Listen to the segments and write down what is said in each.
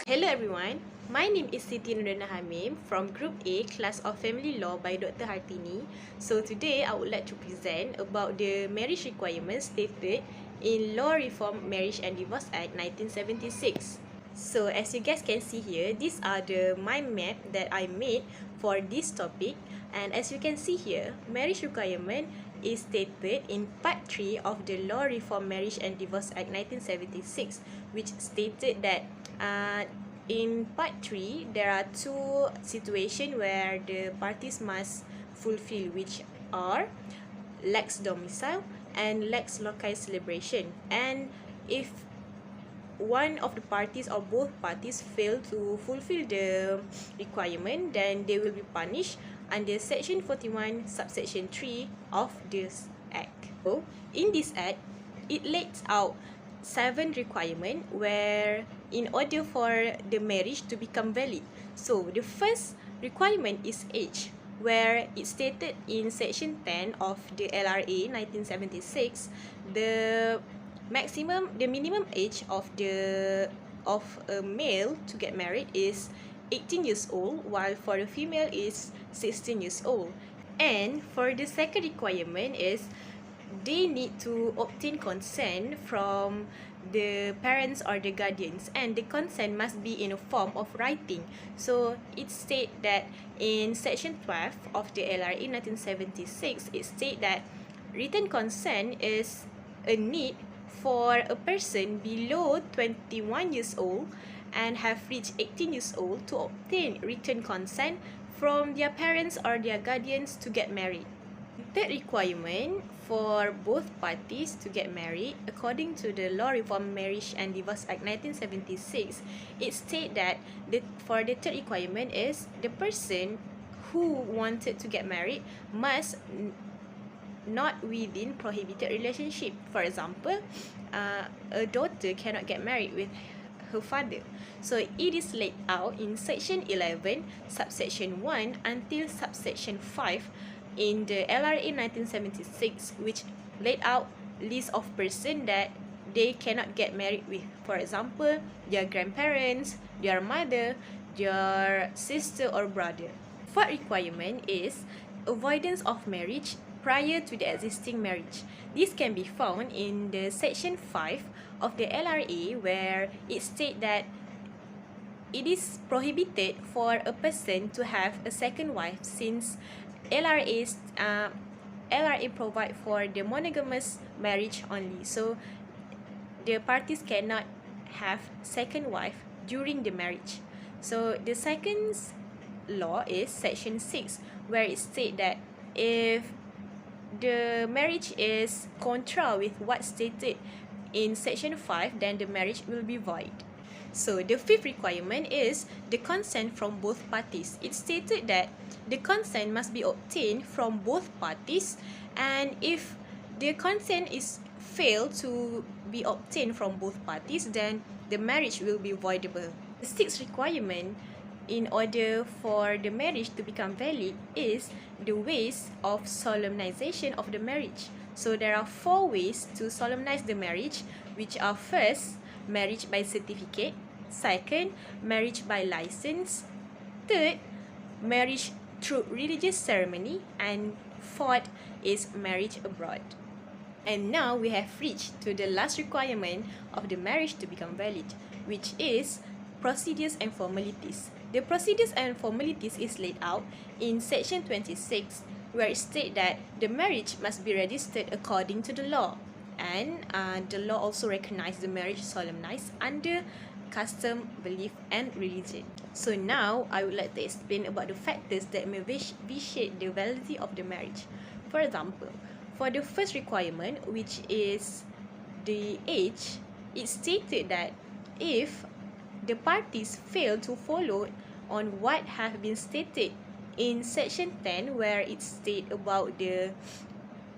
Hello everyone, my name is NURDIYANA HAMIM from Group A, Class of Family Law by Dr. Hartini. So today I would like to present about the marriage requirements stated in Law Reform Marriage and Divorce Act 1976. So as you guys can see here, these are the mind map that I made for this topic, and as you can see here, marriage requirement is stated in Part 3 of the Law Reform Marriage and Divorce Act 1976, which stated that in Part 3, there are two situations where the parties must fulfill, which are lex domicile and lex loci celebration. And if one of the parties or both parties fail to fulfill the requirement, then they will be punished under Section 41, Subsection 3 of this Act. So, in this Act, it lays out 7 requirements where in order for the marriage to become valid. So, the first requirement is age, where it stated in Section 10 of the LRA 1976, the minimum age of a male to get married is 18 years old, while for the female is 16 years old. And for the second requirement is they need to obtain consent from the parents or the guardians, and the consent must be in a form of writing. So it states that in Section 12 of the LRA 1976, it states that written consent is a need for a person below 21 years old and have reached 18 years old to obtain written consent from their parents or their guardians to get married. The third requirement for both parties to get married, according to the Law Reform Marriage and Divorce Act 1976, it states that for the third requirement is the person who wanted to get married must not within prohibited relationship. For example, a daughter cannot get married with her father. So it is laid out in Section 11, Subsection 1 until Subsection 5 in the LRA 1976, which laid out list of persons that they cannot get married with. For example, their grandparents, their mother, their sister or brother. Fourth requirement is avoidance of marriage prior to the existing marriage. This can be found in the Section 5 of the LRA, where it states that it is prohibited for a person to have a second wife, since LRA provide for the monogamous marriage only. So the parties cannot have second wife during the marriage. So the second law is Section 6, where it states that if the marriage is contra with what stated in Section 5, then the marriage will be void. So the fifth requirement is the consent from both parties. It stated that the consent must be obtained from both parties, and if the consent is failed to be obtained from both parties, then the marriage will be voidable. The sixth requirement in order for the marriage to become valid is the ways of solemnization of the marriage. So there are 4 ways to solemnize the marriage, which are: first, marriage by certificate; second, marriage by license; third, marriage through religious ceremony; and fourth is marriage abroad. And now we have reached to the last requirement of the marriage to become valid, which is procedures and formalities. The procedures and formalities is laid out in Section 26, where it states that the marriage must be registered according to the law, and the law also recognizes the marriage solemnized under custom, belief and religion. So now I would like to explain about the factors that may vitiate the validity of the marriage. For example, for the first requirement, which is the age, it stated that if the parties fail to follow on what have been stated in Section 10, where it states about the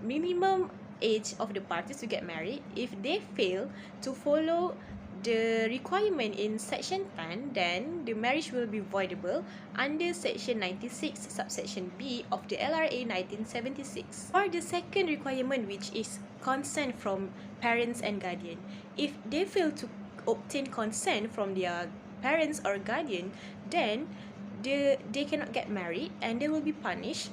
minimum age of the parties to get married, if they fail to follow the requirement in Section 10, then the marriage will be voidable under Section 96, Subsection B of the LRA 1976. For the second requirement, which is consent from parents and guardian, if they fail to obtain consent from their parents or guardian, then they cannot get married and they will be punished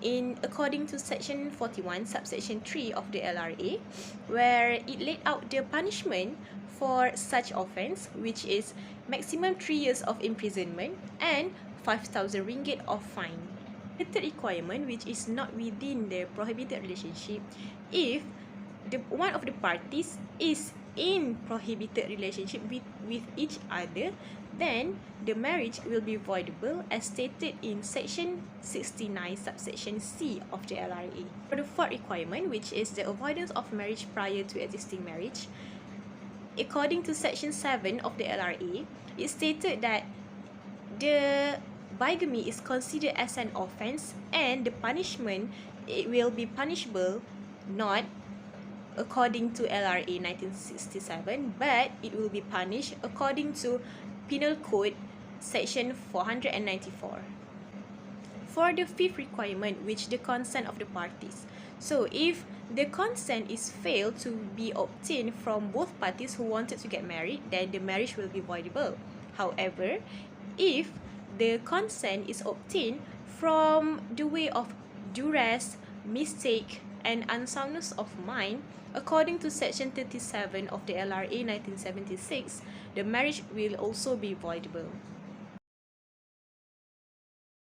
in according to section 41 subsection 3 of the LRA, where it laid out the punishment for such offence, which is maximum 3 years of imprisonment and 5,000 ringgit of fine. The third requirement, which is not within the prohibited relationship, if one of the parties is in prohibited relationship with each other, then the marriage will be voidable as stated in section 69 subsection C of the LRA. For the fourth requirement, which is the avoidance of marriage prior to existing marriage, according to section 7 of the LRA, it stated that the bigamy is considered as an offence and the punishment, it will be punishable not according to LRA 1967, but it will be punished according to Penal Code section 494. For the fifth requirement, which the consent of the parties. So if the consent is failed to be obtained from both parties who wanted to get married, then the marriage will be voidable. However, if the consent is obtained from the way of duress, mistake, and unsoundness of mind, according to section 37 of the LRA 1976, the marriage will also be voidable.